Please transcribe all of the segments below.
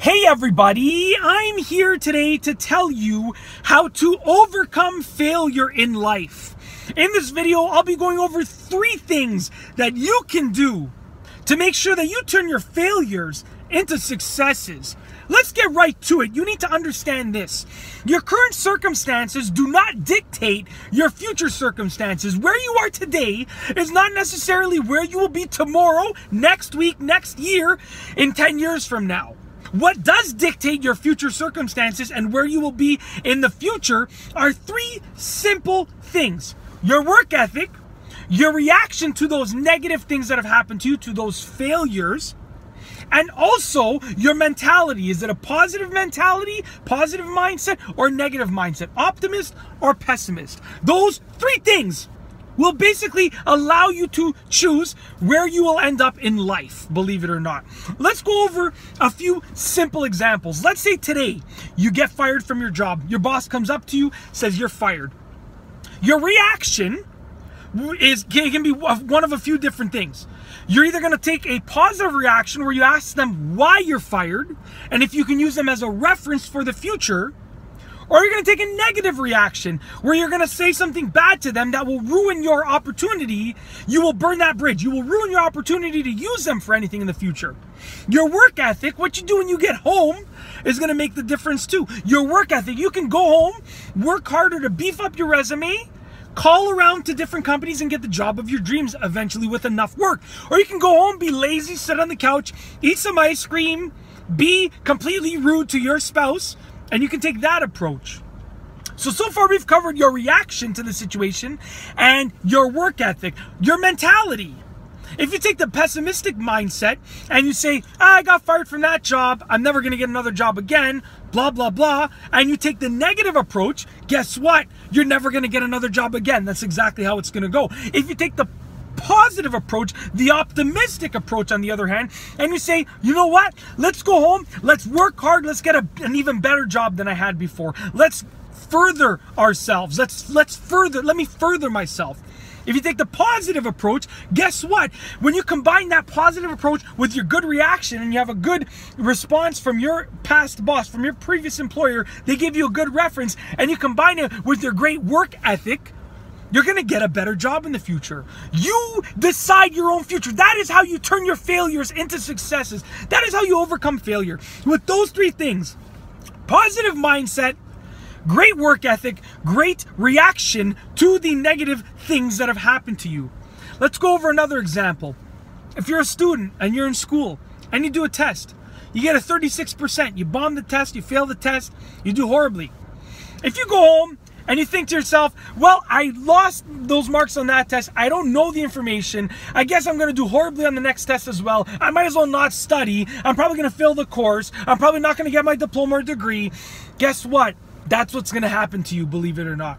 Hey everybody, I'm here today to tell you how to overcome failure in life. In this video, I'll be going over 3 things that you can do to make sure that you turn your failures into successes. Let's get right to it. You need to understand this. Your current circumstances do not dictate your future circumstances. Where you are today is not necessarily where you will be tomorrow, next week, next year, in 10 years from now. What does dictate your future circumstances and where you will be in the future are 3 simple things. Your work ethic, your reaction to those negative things that have happened to you, to those failures, and also your mentality. Is it a positive mentality, positive mindset, or negative mindset? Optimist or pessimist? Those 3 things will basically allow you to choose where you will end up in life, believe it or not. Let's go over a few simple examples. Let's say today you get fired from your job. Your boss comes up to you, says you're fired. Your reaction can be one of a few different things. You're either going to take a positive reaction where you ask them why you're fired, and if you can use them as a reference for the future, or you're going to take a negative reaction where you're going to say something bad to them that will ruin your opportunity. You will burn that bridge. You will ruin your opportunity to use them for anything in the future. Your work ethic, what you do when you get home, is going to make the difference too. Your work ethic, you can go home, work harder to beef up your resume, call around to different companies and get the job of your dreams eventually with enough work. Or you can go home, be lazy, sit on the couch, eat some ice cream, be completely rude to your spouse, and you can take that approach. So far we've covered your reaction to the situation and your work ethic, your mentality. If you take the pessimistic mindset and you say, I got fired from that job, I'm never going to get another job again, blah, blah, blah, and you take the negative approach, guess what? You're never going to get another job again. That's exactly how it's going to go. If you take the positive approach, the optimistic approach on the other hand, and you say, you know what? Let's go home, let's work hard, let's get an even better job than I had before. Let's further ourselves. Let me further myself. If you take the positive approach, guess what? When you combine that positive approach with your good reaction and you have a good response from your past boss, from your previous employer, they give you a good reference, and you combine it with your great work ethic, you're going to get a better job in the future. You decide your own future. That is how you turn your failures into successes. That is how you overcome failure. With those 3 things: positive mindset, great work ethic, great reaction to the negative things that have happened to you. Let's go over another example. If you're a student and you're in school and you do a test, you get a 36%. You bomb the test, you fail the test, you do horribly. If you go home and you think to yourself, well, I lost those marks on that test, I don't know the information, I guess I'm going to do horribly on the next test as well, I might as well not study, I'm probably going to fail the course, I'm probably not going to get my diploma or degree. Guess what? That's what's going to happen to you, believe it or not.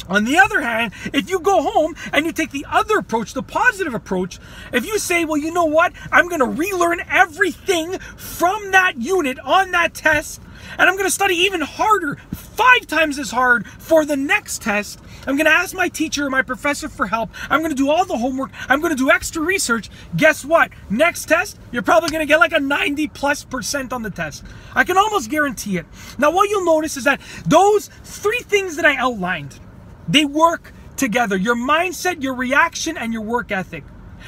On the other hand, if you go home and you take the other approach, the positive approach, if you say, well, you know what? I'm going to relearn everything from that unit on that test, and I'm going to study even harder, 5 times as hard for the next test. I'm going to ask my teacher or my professor for help. I'm going to do all the homework. I'm going to do extra research. Guess what? Next test, you're probably going to get like a 90+% on the test. I can almost guarantee it. Now, what you'll notice is that those 3 things that I outlined, they work together. Your mindset, your reaction, and your work ethic.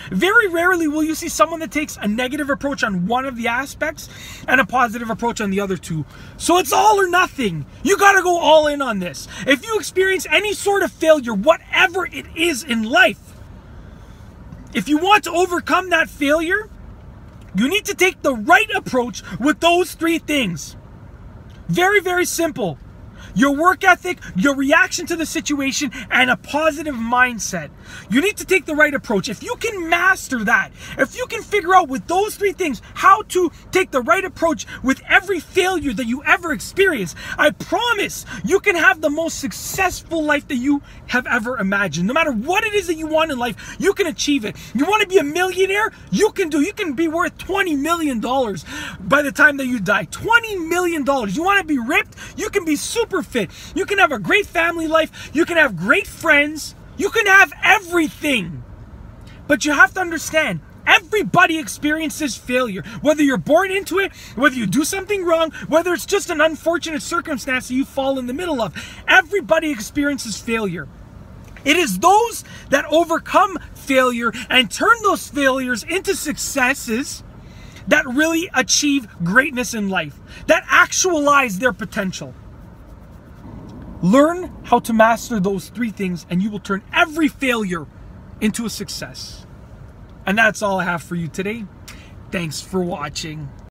Very rarely will you see someone that takes a negative approach on one of the aspects and a positive approach on the other 2. So it's all or nothing. You got to go all in on this. If you experience any sort of failure, whatever it is in life, if you want to overcome that failure, you need to take the right approach with those 3 things. Very, very simple. Your work ethic, your reaction to the situation, and a positive mindset. You need to take the right approach. If you can master that, if you can figure out with those 3 things how to take the right approach with every failure that you ever experience, I promise you can have the most successful life that you have ever imagined. No matter what it is that you want in life, you can achieve it. You want to be a millionaire? You can be worth $20 million by the time that you die. $20 million. You want to be ripped? You can be super fit. You can have a great family life. You can have great friends. You can have everything. But you have to understand, Everybody experiences failure, whether you're born into it, whether you do something wrong, whether it's just an unfortunate circumstance that you fall in the middle of. Everybody experiences failure. It is those that overcome failure and turn those failures into successes that really achieve greatness in life, that actualize their potential. Learn how to master those three things, and you will turn every failure into a success. And that's all I have for you today. Thanks for watching.